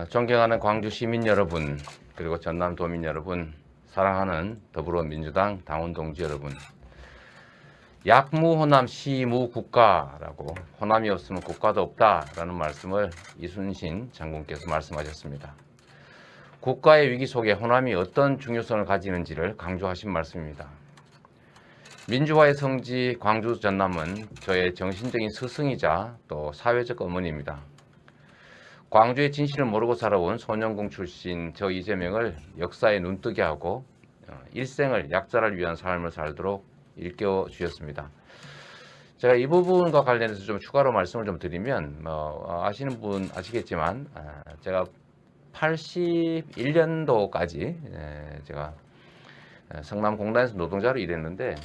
존경하는 광주 시민 여러분, 그리고 전남 도민 여러분, 사랑하는 더불어민주당 당원 동지 여러분, 약무호남 시무국가라고 호남이 없으면 국가도 없다라는 말씀을 이순신 장군께서 말씀하셨습니다. 국가의 위기 속에 호남이 어떤 중요성을 가지는지를 강조하신 말씀입니다. 민주화의 성지 광주 전남은 저의 정신적인 스승이자 또 사회적 어머니입니다. 광주의 진실을 모르고 살아온 소년공 출신 저 이재명을 역사에 눈뜨게 하고 일생을 약자를 위한 삶을 살도록 일깨워 주셨습니다. 제가 이 부분과 관련해서 좀 추가로 말씀을 좀 드리면 아시는 분 아시겠지만 제가 81년도까지 제가 성남공단에서 노동자로 일했는데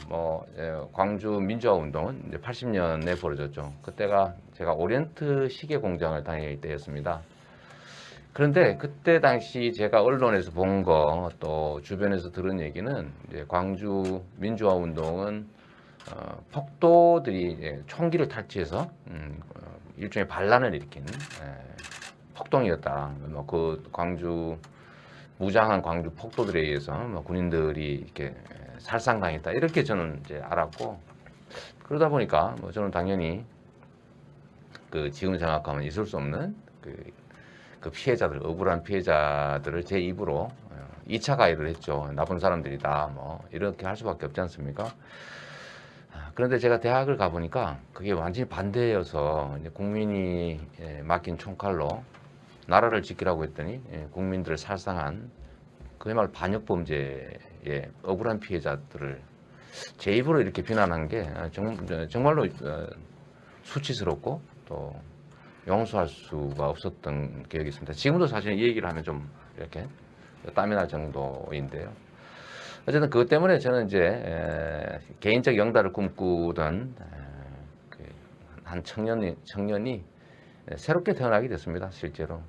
광주 민주화 운동은 이제 80년에 벌어졌죠. 그때가 제가 오리엔트 시계 공장을 다닐 때였습니다. 그런데 그때 당시 제가 언론에서 본 거 또 주변에서 들은 얘기는 이제 광주 민주화 운동은 폭도들이 총기를 탈취해서 일종의 반란을 일으킨 폭동이었다. 그 광주 무장한 광주 폭도들에 의해서 군인들이 이렇게 살상당했다 이렇게 저는 이제 알았고, 그러다 보니까 저는 당연히 그 지금 생각하면 있을 수 없는 그 피해자들, 억울한 피해자들을 제 입으로 2차 가해를 했죠. 나쁜 사람들이다 이렇게 할 수밖에 없지 않습니까? 그런데 제가 대학을 가보니까 그게 완전히 반대여서 이제 국민이 맡긴 총칼로 나라를 지키라고 했더니 국민들을 살상한 그야말로 반역범죄의 억울한 피해자들을 제 입으로 이렇게 비난한 게 정말로 수치스럽고 또 용서할 수가 없었던 기억이 있습니다. 지금도 사실 이 얘기를 하면 좀 이렇게 땀이 날 정도인데요. 어쨌든 그것 때문에 저는 이제 개인적 영달을 꿈꾸던 한 청년이 새롭게 태어나게 됐습니다. 실제로.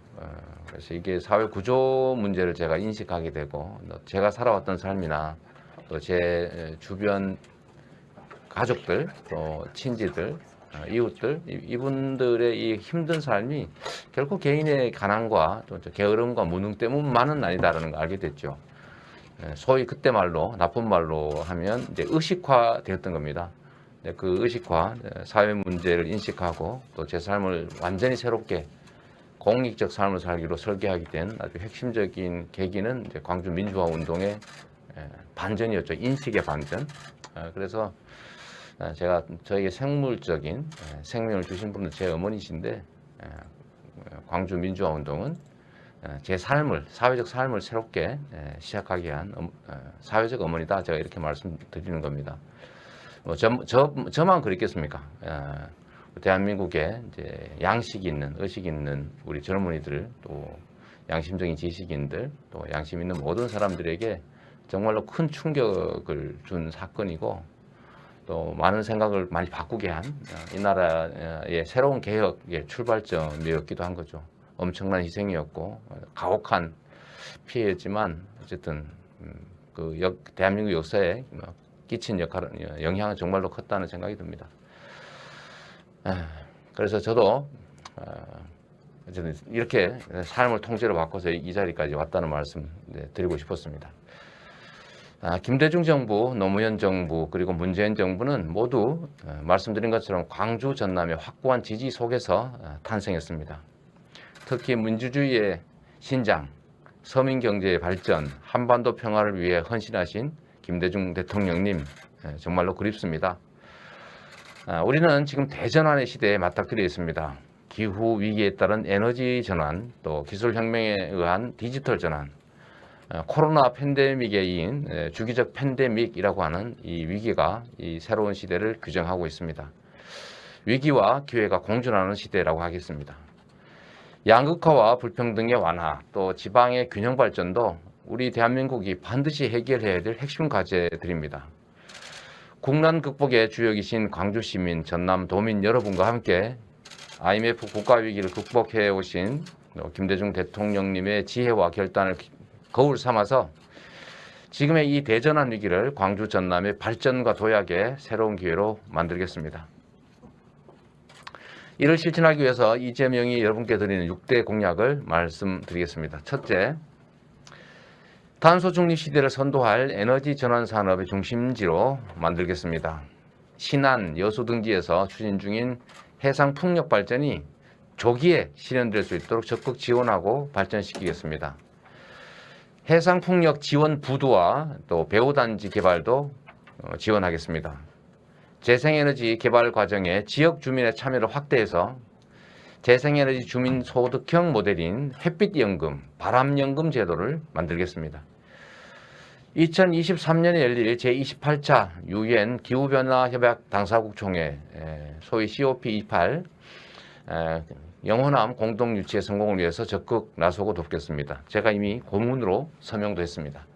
그래서 이게 사회 구조 문제를 제가 인식하게 되고, 제가 살아왔던 삶이나 또 제 주변 가족들, 또 친지들, 이웃들, 이분들의 이 힘든 삶이 결코 개인의 가난과 또 게으름과 무능 때문만은 아니다라는 걸 알게 됐죠. 소위 그때 말로, 나쁜 말로 하면 이제 의식화 되었던 겁니다. 그 의식화, 사회 문제를 인식하고 또 제 삶을 완전히 새롭게 공익적 삶을 살기로 설계하게 된 아주 핵심적인 계기는 이제 광주 민주화 운동의 반전이었죠. 인식의 반전. 그래서 제가 저에게 생물적인 생명을 주신 분은 제 어머니신데, 광주 민주화 운동은 제 삶을, 사회적 삶을 새롭게 시작하게 한 사회적 어머니다. 제가 이렇게 말씀드리는 겁니다. 저만 그랬겠습니까? 대한민국에 이제 양식 있는, 의식 있는 우리 젊은이들, 또 양심적인 지식인들, 또 양심 있는 모든 사람들에게 정말로 큰 충격을 준 사건이고, 또 많은 생각을 많이 바꾸게 한 이 나라의 새로운 개혁의 출발점이었기도 한 거죠. 엄청난 희생이었고 가혹한 피해였지만 어쨌든 대한민국 역사에 끼친 영향은 정말로 컸다는 생각이 듭니다. 그래서 저도 어쨌든 이렇게 삶을 통째로 바꿔서 이 자리까지 왔다는 말씀 드리고 싶었습니다. 김대중 정부, 노무현 정부, 그리고 문재인 정부는 모두 말씀드린 것처럼 광주 전남의 확고한 지지 속에서 탄생했습니다. 특히 민주주의의 신장, 서민경제의 발전, 한반도 평화를 위해 헌신하신 김대중 대통령님 정말로 그립습니다. 우리는 지금 대전환의 시대에 맞닥뜨려 있습니다. 기후 위기에 따른 에너지 전환, 또 기술혁명에 의한 디지털 전환, 코로나 팬데믹에 이은 주기적 팬데믹이라고 하는 이 위기가 이 새로운 시대를 규정하고 있습니다. 위기와 기회가 공존하는 시대라고 하겠습니다. 양극화와 불평등의 완화, 또 지방의 균형 발전도 우리 대한민국이 반드시 해결해야 될 핵심 과제들입니다. 국난 극복의 주역이신 광주 시민, 전남 도민 여러분과 함께 IMF 국가위기를 극복해 오신 김대중 대통령님의 지혜와 결단을 거울 삼아서 지금의 이 대전환 위기를 광주 전남의 발전과 도약의 새로운 기회로 만들겠습니다. 이를 실천하기 위해서 이재명이 여러분께 드리는 6대 공약을 말씀드리겠습니다. 첫째, 탄소 중립 시대를 선도할 에너지 전환 산업의 중심지로 만들겠습니다. 신안, 여수 등지에서 추진 중인 해상 풍력 발전이 조기에 실현될 수 있도록 적극 지원하고 발전시키겠습니다. 해상 풍력 지원 부두와 또 배후단지 개발도 지원하겠습니다. 재생에너지 개발 과정에 지역 주민의 참여를 확대해서 재생에너지 주민 소득형 모델인 햇빛연금, 바람연금 제도를 만들겠습니다. 2023년에 열릴 제28차 UN 기후변화 협약 당사국 총회, 소위 COP28 영호남 공동 유치의 성공을 위해서 적극 나서고 돕겠습니다. 제가 이미 고문으로 서명도 했습니다.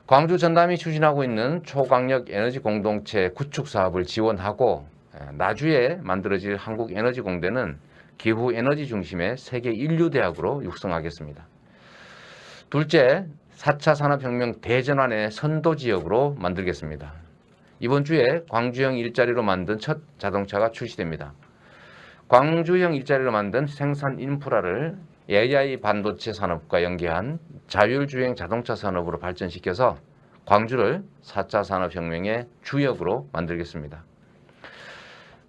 광주 전남이 추진하고 있는 초강력 에너지 공동체 구축 사업을 지원하고 나주에 만들어질 한국에너지공대는 기후 에너지 중심의 세계 인류대학으로 육성하겠습니다. 둘째, 4차 산업혁명 대전환의 선도지역으로 만들겠습니다. 이번 주에 광주형 일자리로 만든 첫 자동차가 출시됩니다. 광주형 일자리로 만든 생산 인프라를 AI 반도체 산업과 연계한 자율주행 자동차 산업으로 발전시켜서 광주를 4차 산업혁명의 주역으로 만들겠습니다.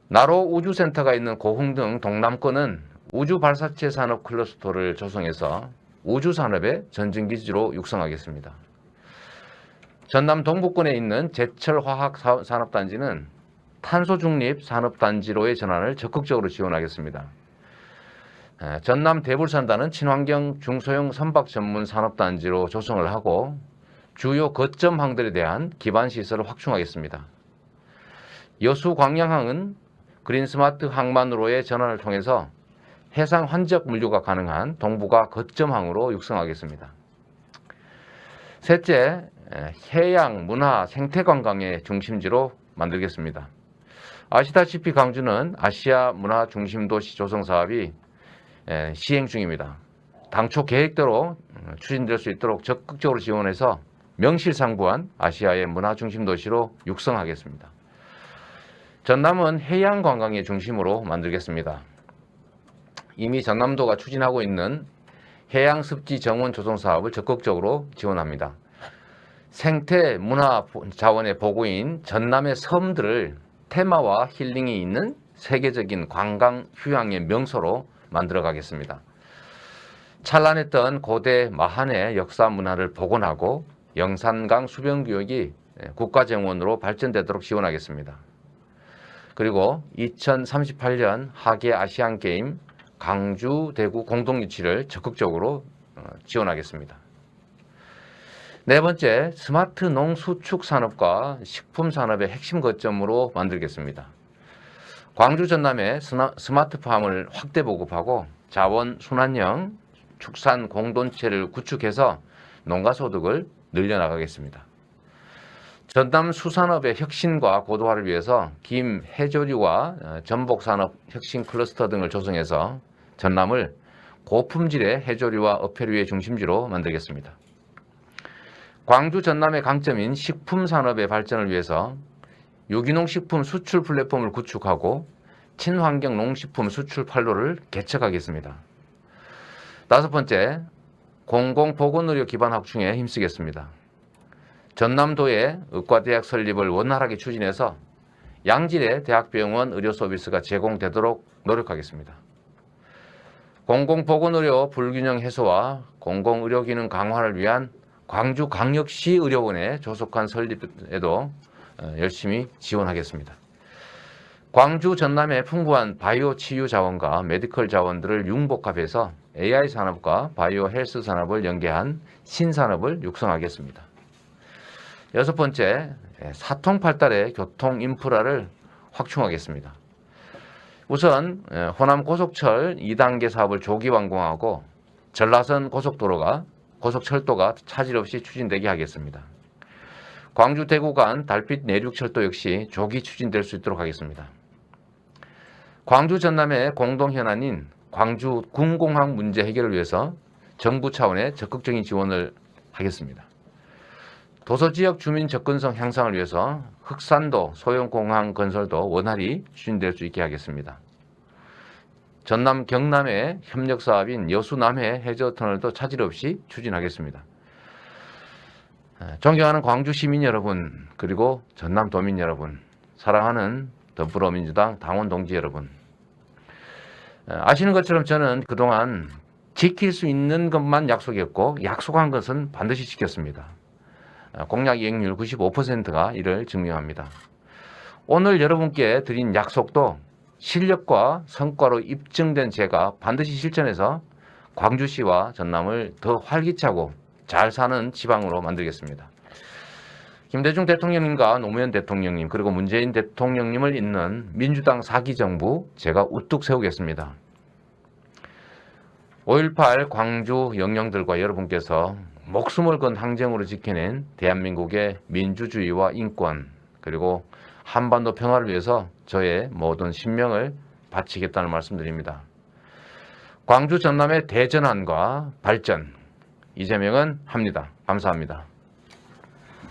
나로 우주센터가 있는 고흥 동남권은 우주발사체 산업 클러스터를 조성해서 우주산업의 전진기지로 육성하겠습니다. 전남 동부권에 있는 제철화학산업단지는 탄소중립 산업단지로의 전환을 적극적으로 지원하겠습니다. 전남 대불산단은 친환경 중소형 선박 전문 산업단지로 조성을 하고 주요 거점항들에 대한 기반시설을 확충하겠습니다. 여수 광양항은 그린스마트 항만으로의 전환을 통해서 해상 환적 물류가 가능한 동북아 거점항으로 육성하겠습니다. 셋째, 해양, 문화, 생태관광의 중심지로 만들겠습니다. 아시다시피 광주는 아시아 문화 중심 도시 조성 사업이 시행 중입니다. 당초 계획대로 추진될 수 있도록 적극적으로 지원해서 명실상부한 아시아의 문화 중심 도시로 육성하겠습니다. 전남은 해양 관광의 중심으로 만들겠습니다. 이미 전남도가 추진하고 있는 해양 습지 정원 조성 사업을 적극적으로 지원합니다. 생태 문화 자원의 보고인 전남의 섬들을 테마와 힐링이 있는 세계적인 관광 휴양의 명소로 만들어 가겠습니다. 찬란했던 고대 마한의 역사 문화를 복원하고 영산강 수변교육이 국가정원으로 발전되도록 지원하겠습니다. 그리고 2038년 하계 아시안게임 광주, 대구 공동유치를 적극적으로 지원하겠습니다. 네 번째, 스마트 농수축 산업과 식품 산업의 핵심 거점으로 만들겠습니다. 광주 전남에 스마트팜을 확대 보급하고 자원 순환형 축산 공동체를 구축해서 농가 소득을 늘려나가겠습니다. 전남 수산업의 혁신과 고도화를 위해서 김, 해조류와 전복산업 혁신 클러스터 등을 조성해서 전남을 고품질의 해조류와 어패류의 중심지로 만들겠습니다. 광주 전남의 강점인 식품 산업의 발전을 위해서 유기농 식품 수출 플랫폼을 구축하고 친환경 농식품 수출 판로를 개척하겠습니다. 다섯 번째, 공공보건의료 기반 확충에 힘쓰겠습니다. 전남도에 의과대학 설립을 원활하게 추진해서 양질의 대학병원 의료 서비스가 제공되도록 노력하겠습니다. 공공보건의료 불균형 해소와 공공의료기능 강화를 위한 광주광역시 의료원의 조속한 설립에도 열심히 지원하겠습니다. 광주 전남의 풍부한 바이오 치유 자원과 메디컬 자원들을 융복합해서 AI 산업과 바이오 헬스 산업을 연계한 신산업을 육성하겠습니다. 여섯 번째, 사통팔달의 교통 인프라를 확충하겠습니다. 우선 호남 고속철 2단계 사업을 조기 완공하고 전라선 고속철도가 차질 없이 추진되게 하겠습니다. 광주 대구 간 달빛 내륙철도 역시 조기 추진될 수 있도록 하겠습니다. 광주 전남의 공동 현안인 광주 군공항 문제 해결을 위해서 정부 차원의 적극적인 지원을 하겠습니다. 도서지역 주민 접근성 향상을 위해서 흑산도 소형 공항 건설도 원활히 추진될 수 있게 하겠습니다. 전남 경남의 협력 사업인 여수남해 해저터널도 차질 없이 추진하겠습니다. 존경하는 광주 시민 여러분, 그리고 전남 도민 여러분, 사랑하는 더불어민주당 당원 동지 여러분, 아시는 것처럼 저는 그동안 지킬 수 있는 것만 약속했고 약속한 것은 반드시 지켰습니다. 공약 이행률 95%가 이를 증명합니다. 오늘 여러분께 드린 약속도 실력과 성과로 입증된 제가 반드시 실천해서 광주시와 전남을 더 활기차고 잘 사는 지방으로 만들겠습니다. 김대중 대통령님과 노무현 대통령님 그리고 문재인 대통령님을 잇는 민주당 4기 정부 제가 우뚝 세우겠습니다. 5.18 광주 영령들과 여러분께서 목숨을 건 항쟁으로 지켜낸 대한민국의 민주주의와 인권 그리고 한반도 평화를 위해서 저의 모든 신명을 바치겠다는 말씀드립니다. 광주 전남의 대전환과 발전 이재명은 합니다. 감사합니다.